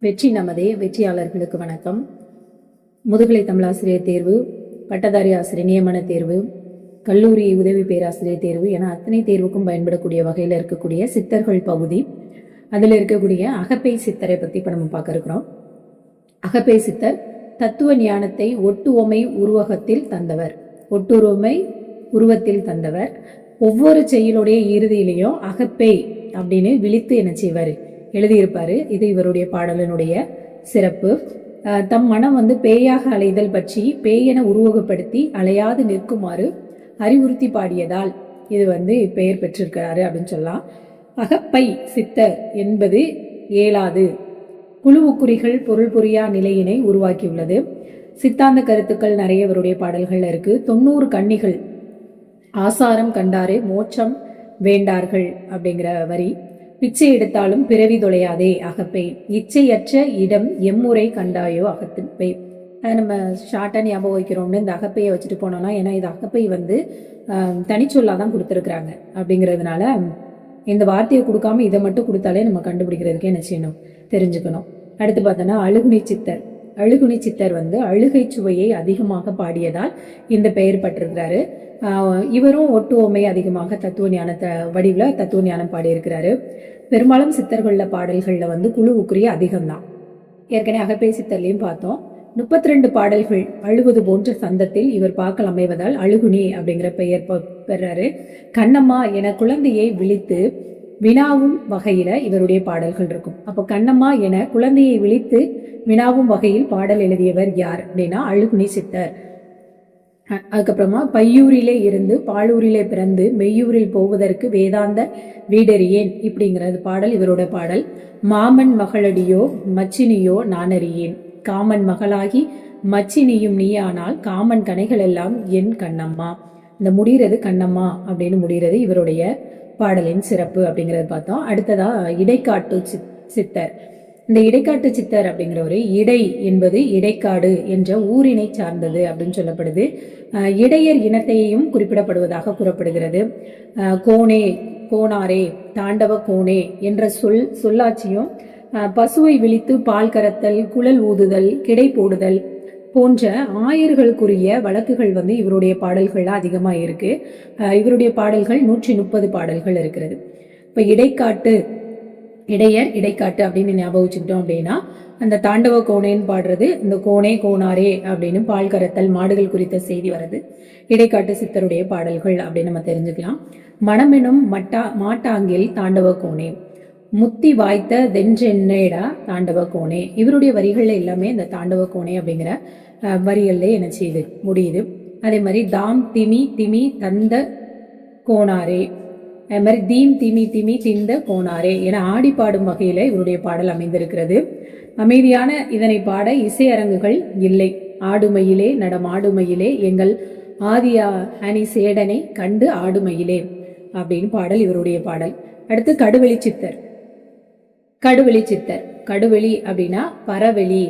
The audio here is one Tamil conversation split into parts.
வெற்றி நமதே. வெற்றியாளர்களுக்கு வணக்கம். முதுகலை தமிழாசிரியர் தேர்வு, பட்டதாரி ஆசிரியர் நியமன தேர்வு, கல்லூரி உதவி பேராசிரியர் தேர்வு என அத்தனை தேர்வுக்கும் பயன்படக்கூடிய வகையில் இருக்கக்கூடிய சித்தர்கள் பகுதி, அதில் இருக்கக்கூடிய அகப்பை சித்தரை பற்றி இப்போ நம்ம பார்க்க இருக்கிறோம். அகப்பை சித்தர் தத்துவ ஞானத்தை ஒட்டுவமை உருவகத்தில் தந்தவர். ஒட்டுரிமை உருவத்தில் தந்தவர். ஒவ்வொரு செயலுடைய இறுதியிலையும் அகப்பை அப்படின்னு விழித்து என்ன செய்வார், எழுதியிருப்பாரு. இது இவருடைய பாடலினுடைய சிறப்பு. தம் மனம் பேயாக அலைதல் பற்றி பேயென உருவகப்படுத்தி அலையாது நிற்குமாறு அறிவுறுத்தி பாடியதால் இது பெயர் பெற்றிருக்கிறாரு அப்படின்னு சொல்லலாம். அகப்பை சித்தர் என்பது ஏலாது குழுவுக்குறிகள் பொருள் புரியா நிலையினை உருவாக்கியுள்ளது. சித்தாந்த கருத்துக்கள் நிறைய இவருடைய பாடல்கள் இருக்கு. 90 கன்னிகள் ஆசாரம் கண்டாரே மோட்சம் வேண்டார்கள் அப்படிங்கிற வரி. பிச்சை எடுத்தாலும் பிறவி தொலையாதே அகப்பை, இச்சையற்ற இடம் எம்முறை கண்டாயோ அகப்பை. நம்ம ஷார்ட்டா ஞாபகம் வைக்கிறோம்னு இந்த அகப்பையை வச்சுட்டு போனோம்னா, ஏன்னா இது அகப்பை தனிச்சொல்லாதான் கொடுத்துருக்குறாங்க. அப்படிங்கிறதுனால இந்த வார்த்தையை கொடுக்காம இதை மட்டும் கொடுத்தாலே நம்ம கண்டுபிடிக்கிறதுக்கே என்ன செய்யணும், தெரிஞ்சுக்கணும். அடுத்து பார்த்தோன்னா அழுகுனி சித்தர். அழுகுனி சித்தர் அழுகை சுவையை அதிகமாக பாடியதால் இந்த பெயர் பட்டிருக்கிறாரு. இவரும் ஒட்டுவோமை அதிகமாக தத்துவ ஞானத்தை வடிவில் தத்துவ ஞானம் பாடியிருக்கிறாரு. பெரும்பாலும் சித்தர்கள்ல பாடல்கள்ல குழுவுக்குரிய அதிகம்தான். ஏற்கனவே அகப்பை சித்தர்லையும் பார்த்தோம். 32 பாடல்கள் அழுவது போன்ற சந்தத்தில் இவர் பாக்கல் அமைவதால் அழுகுனி அப்படிங்கிற பெயர் பெறாரு. கண்ணம்மா என குழந்தையை விழித்து வினாவும் வகையில இவருடைய பாடல்கள் இருக்கும். அப்போ கண்ணம்மா என குழந்தையை விழித்து வினாவும் வகையில் பாடல் எழுதியவர் யார் அப்படின்னா அழுகுனி சித்தர். அதுக்கப்புறமா பையூரிலே இருந்து பாலூரிலே பிறந்து மெய்யூரில் போவதற்கு வேதாந்த வீடறியேன் இப்படிங்கிறது பாடல் இவரோட பாடல். மாமன் மகளடியோ மச்சினியோ நானறியேன், காமன் மகளாகி மச்சினியும் நீயானால் காமன் கனைகள் எல்லாம் என் கண்ணம்மா. இந்த முடிகிறது கண்ணம்மா அப்படின்னு முடிகிறது இவருடைய பாடலின் சிறப்பு அப்படிங்கறது பார்த்தோம். அடுத்ததா இடைக்காட்டு சித்தர். இந்த இடைக்காட்டு சித்தர் அப்படிங்கிறவரு இடை என்பது இடைக்காடு என்ற ஊரினை சார்ந்தது அப்படின்னு சொல்லப்படுது. இடையர் இனத்தையும் குறிப்பிடப்படுவதாக கூறப்படுகிறது. கோணே, கோணாரே, தாண்டவ கோணே என்ற சொல்லாட்சியும் பசுவை விழித்து பால் கறத்தல், குழல் ஊதுதல், கிடை போடுதல் போன்ற ஆயர்களுக்குரிய வழக்குகள் இவருடைய பாடல்கள்ல அதிகமா இருக்கு. இவருடைய பாடல்கள் 130 பாடல்கள் இருக்கிறது. இப்ப இடைக்காட்டு, இடையர் இடைக்காட்டு அப்படின்னு ஞாபகம் வச்சுக்கிட்டோம் அப்படின்னா, அந்த தாண்டவ கோணேன்னு பாடுறது இந்த கோணே கோணாரே அப்படின்னு பால் கறத்தல் மாடுகள் குறித்த செய்தி வருது. இடைக்காட்டு சித்தருடைய பாடல்கள் அப்படின்னு நம்ம தெரிஞ்சுக்கலாம். மனமெனும் மாட்டாங்கில் தாண்டவ கோணே, முத்தி வாய்த்த தென்றென்னேடா தாண்டவ கோணே. இவருடைய வரிகள்ல எல்லாமே இந்த தாண்டவ கோணே அப்படிங்கிற வரிகள்ல என்ன செய்யுது, முடியுது. அதே மாதிரி தாம் திமி திமி தந்த கோணாரே, அது மாதிரி தீம் திமி திமி திந்த கோணாரே என ஆடி பாடும் வகையில இவருடைய பாடல் அமைந்திருக்கிறது. அமைதியான இதனை பாட இசை அரங்குகள் இல்லை. ஆடுமையிலே நடமாடுமையிலே எங்கள் ஆதியா அணி சேடனை கண்டு ஆடுமையிலே அப்படின்னு பாடல் இவருடைய பாடல். அடுத்து கடுவெளி சித்தர். கடுவெளி சித்தர், கடுவெளி அப்படின்னா பரவெளி,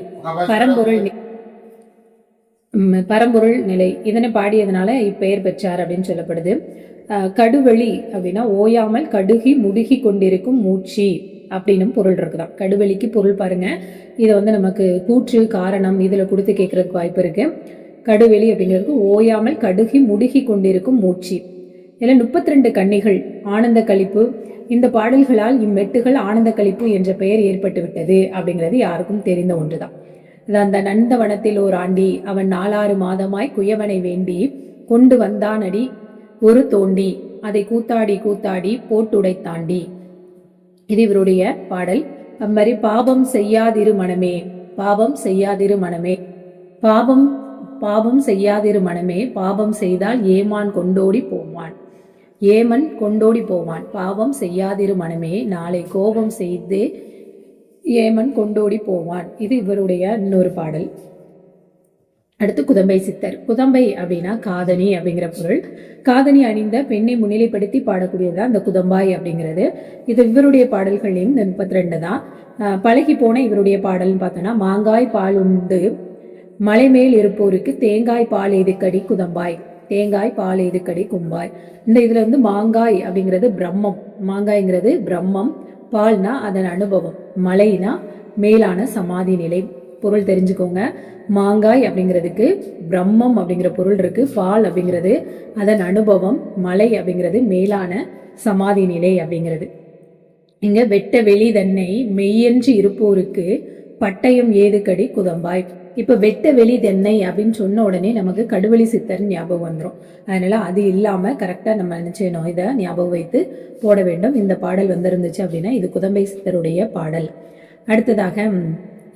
பரம்பொருள் நிலை. இதனை பாடியதுனால இப்பெயர் பெற்றார் அப்படின்னு சொல்லப்படுது. கடுவெளி அப்படின்னா ஓயாமல் கடுகி முடுகி கொண்டிருக்கும் மூச்சு அப்படின்னு பொருள் இருக்குதான். கடுவெளிக்கு பொருள் பாருங்க. இதை நமக்கு கூற்று காரணம் இதுல கொடுத்து கேட்கறதுக்கு வாய்ப்பு இருக்கு. கடுவெளி அப்படிங்கிறது ஓயாமல் கடுகி முடுகி கொண்டிருக்கும் மூச்சு. இதுல 32 கன்னிகள் ஆனந்த கழிப்பு. இந்த பாடல்களால் இம்மெட்டுகள் ஆனந்த கழிப்பு என்ற பெயர் ஏற்பட்டு விட்டது அப்படிங்கிறது யாருக்கும் தெரிந்த ஒன்றுதான். அந்த நந்தவனத்தில் ஓர் ஆண்டி அவன் 4-6 மாதமாய் குயவனை வேண்டி கொண்டு வந்தானடி ஒரு தோண்டி அதை கூத்தாடி கூத்தாடி போட்டுடை தாண்டி. இது இவருடைய பாடல். அது மாதிரி பாபம் செய்யாதிரு மனமே, பாபம் செய்யாதிரு மனமே, பாபம் செய்யாதிரு மனமே, பாபம் செய்தால் ஏமான் கொண்டோடி போவான், ஏமன் கொண்டோடி போவான். பாவம் செய்யாதிரு மனமே, நாளை கோபம் செய்து ஏமன் கொண்டோடி போவான். இது இவருடைய இன்னொரு பாடல். அடுத்து குதம்பை சித்தர். குதம்பை அப்படின்னா காதணி அப்படிங்கிற பொருள். காதணி அணிந்த பெண்ணை முன்னிலைப்படுத்தி பாடக்கூடியதுதான் இந்த குதம்பாய் அப்படிங்கிறது. இது இவருடைய பாடல்களையும் இந்த 32 தான். பழகி போன இவருடைய பாடல்னு பார்த்தோன்னா, மாங்காய் பால் உண்டு மலை மேல் இருப்போருக்கு தேங்காய் பால் எதுக்கடி குதம்பாய், தேங்காய் பால் எதுக்கடி கும்பாய். இந்த இதுல மாங்காய் அப்படிங்கிறது பிரம்மம், மாங்காய்ங்கிறது பிரம்மம், பால்னா அதன் அனுபவம், மலைனா மேலான சமாதி நிலை. பொருள் தெரிஞ்சுக்கோங்க. மாங்காய் அப்படிங்கிறதுக்கு பிரம்மம் அப்படிங்கிற பொருள் இருக்கு. பால் அப்படிங்கிறது அதன் அனுபவம். மலை அப்படிங்கிறது மேலான சமாதி நிலை அப்படிங்கிறது. இங்க வெட்ட வெளி தன்னை மெய்யென்று இருப்போருக்கு பட்டயம் ஏதுக்கடி குதம்பாய். இப்ப வெட்ட வெளி தென்னை அப்படின்னு சொன்ன உடனே நமக்கு கடுவெளி சித்தர் ஞாபகம் வந்துடும். அதனால அது இல்லாம கரெக்டா நம்ம என்ன செய்யணும், இதை ஞாபகம் வைத்து போட வேண்டும். இந்த பாடல் வந்திருந்துச்சு அப்படின்னா இது குதம்பை சித்தருடைய பாடல். அடுத்ததாக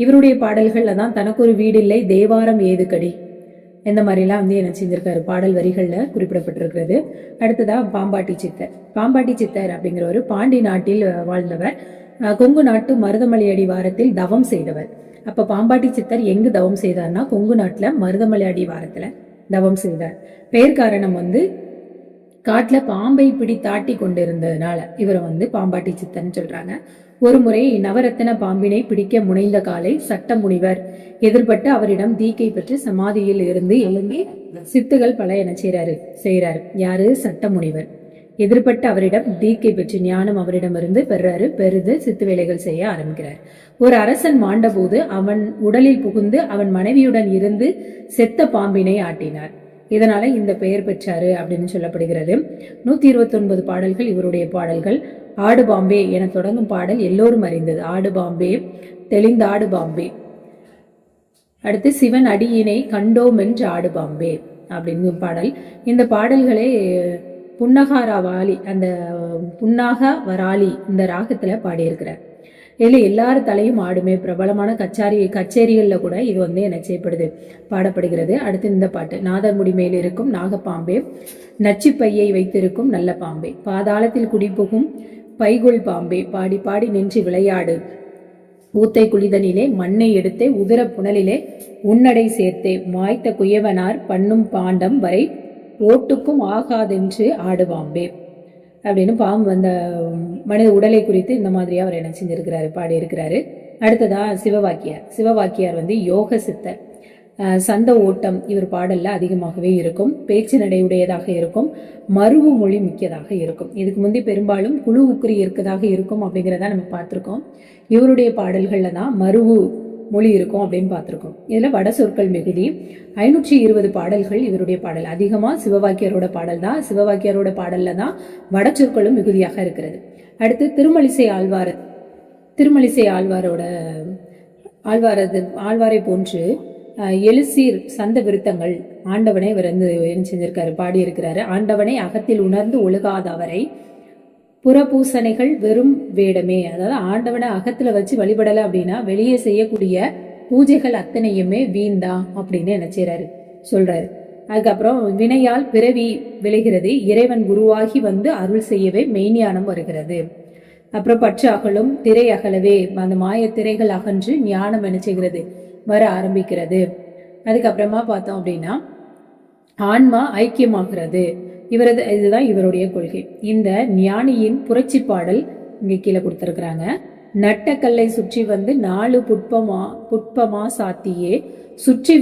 இவருடைய பாடல்கள்ல தான் தனக்கு ஒரு வீடு இல்லை, தேவாரம் ஏதுக்கடி, இந்த மாதிரிலாம் என்ன செஞ்சிருக்காரு, பாடல் வரிகள்ல குறிப்பிடப்பட்டிருக்கிறது. அடுத்ததா பாம்பாட்டி சித்தர். பாம்பாட்டி சித்தர் அப்படிங்கிறவர் பாண்டி நாட்டில் வாழ்ந்தவர். கொங்கு நாட்டு மருதமலை அடிவாரத்தில் தவம் செய்தவர். அப்ப பாம்பாட்டி சித்தர் எங்கு தவம் செய்தார்னா கொங்கு நாட்டுல மருதமலை அடிவாரத்துல தவம் செய்தார். பெயர் காரணம் காட்டுல பாம்பை பிடி தாட்டி கொண்டிருந்ததுனால இவரை பாம்பாட்டி சித்தர்ன்னு சொல்றாங்க. ஒரு முறை நவரத்தின பாம்பினை பிடிக்க முனைந்த காலை சட்ட முனிவர் எதிர்பட்டு அவரிடம் தீக்கை பெற்று சமாதியில் இருந்து எழுந்தி சித்துகள் பல என செய்யறாரு. யாரு? சட்ட முனிவர். எதிர்பட்டு அவரிடம் தீக்கை பெற்று ஞானம் அவரிடமிருந்து பெருது சித்து வேலைகள் செய்ய ஆரம்பிக்கிறார். ஒரு அரசன் மாண்டபோது அவன் உடலில் புகுந்து அவன் மனைவியுடன் இருந்து செத்த பாம்பினை ஆட்டினார். இதனால இந்த பெயர் பெற்றாரு அப்படின்னு சொல்லப்படுகிறது. 129 பாடல்கள் இவருடைய பாடல்கள். ஆடு பாம்பே என தொடங்கும் பாடல் எல்லோரும் அறிந்தது. ஆடு பாம்பே தெளிந்தாடு பாம்பே. அடுத்து சிவன் அடியினை கண்டோம் என்று ஆடு பாம்பே அப்படின்னு பாடல். இந்த பாடல்களை புன்னகாராவாலி, அந்த புன்னாக வராளி இந்த ராகத்துல பாடியிருக்கிறார். இதுல எல்லாரும் தலையும் ஆடுமே பிரபலமான கச்சேரிகள்ல கூட இது என்ன செய்யப்படுது, பாடப்படுகிறது. அடுத்து இந்த பாட்டு. நாதர்முடி மேல் இருக்கும் நாகப்பாம்பே, நச்சுப்பையை வைத்திருக்கும் நல்ல பாம்பே, பாதாளத்தில் குடிபுகும் பைகுள் பாம்பே, பாடி பாடி நின்று விளையாடு, ஊத்தை குளிதனிலே மண்ணை எடுத்தே உதிர புனலிலே உன்னடை சேர்த்தே, மாய்த்த குயவனார் பண்ணும் பாண்டம் வரை ஓட்டுக்கும் ஆகாதென்று ஆடுபாம்பே அப்படின்னு பாம்பு அந்த மனித உடலை குறித்து இந்த மாதிரியா அவர் என்ன செஞ்சிருக்கிறாரு, பாடியிருக்கிறாரு. அடுத்ததா சிவவாக்கியார். சிவவாக்கியார் யோக சித்தர். சந்த ஓட்டம் இவர் பாடல்ல அதிகமாகவே இருக்கும். பேச்சு நடையுடையதாக இருக்கும். மருவு மொழி மிக்கதாக இருக்கும். இதுக்கு முந்தி பெரும்பாலும் குழு உக்குறி இருக்கதாக இருக்கும் அப்படிங்கிறத நம்ம பார்த்திருக்கோம். இவருடைய பாடல்கள்ல தான் மருவு மொழி இருக்கும் அப்படின்னு பார்த்திருக்கோம். இதுல வட சொற்கள் மிகுதி. 520 பாடல்கள் இவருடைய பாடல். அதிகமா சிவவாக்கியரோட பாடல் தான். சிவவாக்கியரோட பாடல்ல தான் வட சொற்களும் மிகுதியாக இருக்கிறது. அடுத்து திருமலிசை ஆழ்வார். திருமலிசை ஆழ்வாரை போன்று எழுசீர் சந்த விருத்தங்கள் ஆண்டவனை இவர் என்ன செஞ்சிருக்காரு, பாடியிருக்கிறாரு. ஆண்டவனை அகத்தில் உணர்ந்து ஒழுகாதவரை புறபூசணைகள் வெறும் வேடமே. அதாவது ஆண்டவனை அகத்துல வச்சு வழிபடலை அப்படின்னா வெளியே செய்யக்கூடிய பூஜைகள் அத்தனையுமே வீண்தான் அப்படின்னு என்ன செய்யறாரு, சொல்றாரு. அதுக்கப்புறம் வினையால் பிறவி விளைகிறது, இறைவன் குருவாகி அருள் செய்யவே மெய்ஞானம் வருகிறது. அப்புறம் பற்று அகலும் திரை அகலவே, அந்த மாய திரைகள் அகன்று ஞானம் என்ன செய்கிறது, வர ஆரம்பிக்கிறது. அதுக்கப்புறமா பார்த்தோம் அப்படின்னா ஆன்மா ஐக்கியமாகிறது. இதுதான் இவருடைய கொள்கை. இந்த ஞானியின் புரட்சி பாடல் இங்க கீழே கொடுத்திருக்கிறாங்க. நட்டக்கல்லை சுற்றி 4 புட்பமா சாத்தியே சுற்றி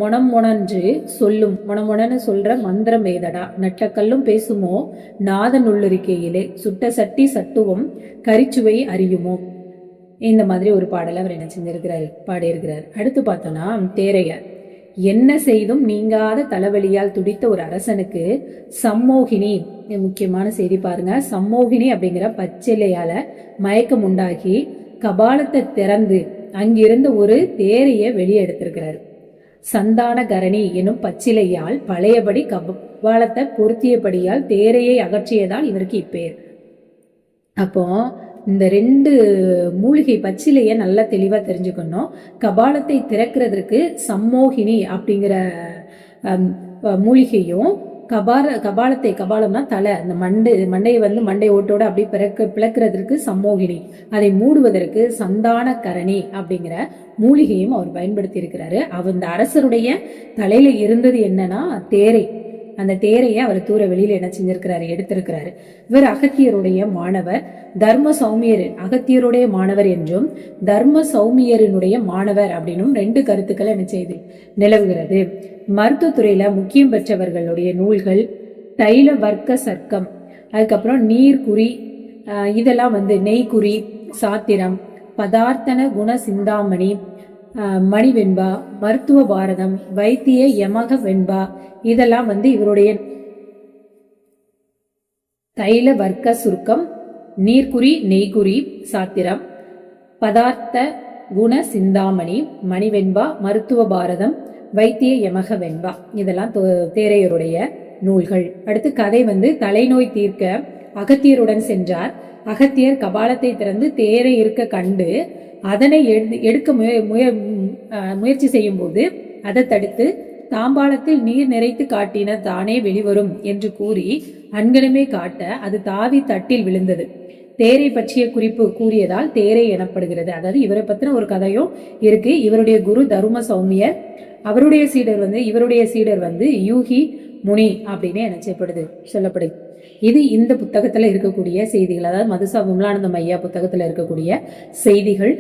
மொணமொணன்று சொல்லும், மொணமொணன்னு சொல்ற மந்திரம் ஏதடா, நட்டக்கல்லும் பேசுமோ நாதன் உள்ளிருக்கையிலே, சுட்ட சட்டி சட்டுவம் கரிச்சுவை அறியுமோ. இந்த மாதிரி ஒரு பாடலை அவர் என்ன செஞ்சிருக்கிறாரு, பாடியிருக்கிறார். அடுத்து பார்த்தோம்னா தேரையர். என்ன செய்தும் நீங்காத தலைவலியால் துடித்த ஒரு அரசனுக்கு சம்மோகினி, முக்கியமான செய்தி பாருங்க, சம்மோகினி அப்படிங்கிற பச்சிலையால மயக்கம் உண்டாகி கபாலத்தை திறந்து அங்கிருந்த ஒரு தேரைய வெளியே எடுத்திருக்கிறாரு. சந்தான கரணி எனும் பச்சிலையால் பழையபடி கபாலத்தை பொருத்தியபடியால் தேரையை அகற்றியதால் இவருக்கு இப்பேர். அப்போ இந்த 2 மூலிகை பச்சிலைய நல்லா தெளிவா தெரிஞ்சுக்கணும். கபாலத்தை திறக்கிறதுக்கு சம்மோகினி அப்படிங்கிற மூலிகையும், கபாலம்னா தலை, அந்த மண்டையை மண்டை ஓட்டோட அப்படி பிளக்கிறதுக்கு சம்மோகினி, அதை மூடுவதற்கு சந்தான கரணி அப்படிங்கிற மூலிகையும் அவர் பயன்படுத்தி இருக்கிறாரு. அந்த அரசருடைய தலையில இருந்தது என்னன்னா தேரை. அந்த தேரையை அவர் தூர வெளியில என்ன செஞ்சிருக்கிறாரு, எடுத்திருக்கிறாரு. இவர் அகத்தியருடைய மாணவர். தர்ம சௌமியர் அகத்தியருடைய மாணவர் என்றும் தர்ம சௌமியரினுடைய மாணவர் அப்படின்னும் 2 கருத்துக்கள் என்ன செய்து நிலவுகிறது. மருத்துவத்துறையில முக்கியம் பெற்றவர்களுடைய நூல்கள் தைல வர்க்க சர்க்கம், அதுக்கப்புறம் நீர்குறி, இதெல்லாம் நெய்குறி, சாத்திரம், பதார்த்தன குண சிந்தாமணி, மணிவெண்பா, மருத்துவ பாரதம், வைத்திய யமக வெண்பா, இதெல்லாம் இவருடைய தைல வர்க்க சுருக்கம், நீர்க்குறி நெய்குறி சாத்திரம், பதார்த்த குண சிந்தாமணி, மணிவெண்பா, மருத்துவ பாரதம், வைத்திய யமக வெண்பா, இதெல்லாம் தேரையருடைய நூல்கள். அடுத்து கதை தலைநோய் தீர்க்க அகத்தியருடன் சென்றார். அகத்தியர் கபாலத்தை திறந்து தேரை இருக்க கண்டு அதனை எடுக்க முயற்சி செய்யும் போது அதை தடுத்து தாம்பாளத்தில் நீர் நிறைத்து காட்டின தானே வெளிவரும் என்று கூறி அன்கணமே காட்ட அது தாவி தட்டில் விழுந்தது. தேரை பற்றிய குறிப்பு கூறியதால் தேரை எனப்படுகிறது. அதாவது இவரை பத்தின ஒரு கதையும் இருக்கு. இவருடைய குரு தரும சௌமியர், அவருடைய சீடர் இவருடைய சீடர் யூகி முனி அப்படின்னு நினைச்சப்படுது சொல்லப்படுது. இது இந்த புத்தகத்துல இருக்கக்கூடிய செய்திகள், அதாவது மதுசா விமலானந்தம் ஐயா புத்தகத்துல இருக்கக்கூடிய செய்திகள்.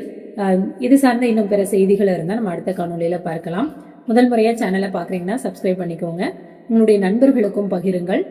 இது சார்ந்த இன்னும் பிற செய்திகள் இருந்தால் நம்ம அடுத்த காணொலியில பார்க்கலாம். முதல் முறையா சேனலை பாக்குறீங்கன்னா சப்ஸ்கிரைப் பண்ணிக்கோங்க. உங்களுடைய நண்பர்களுக்கும் பகிருங்கள்.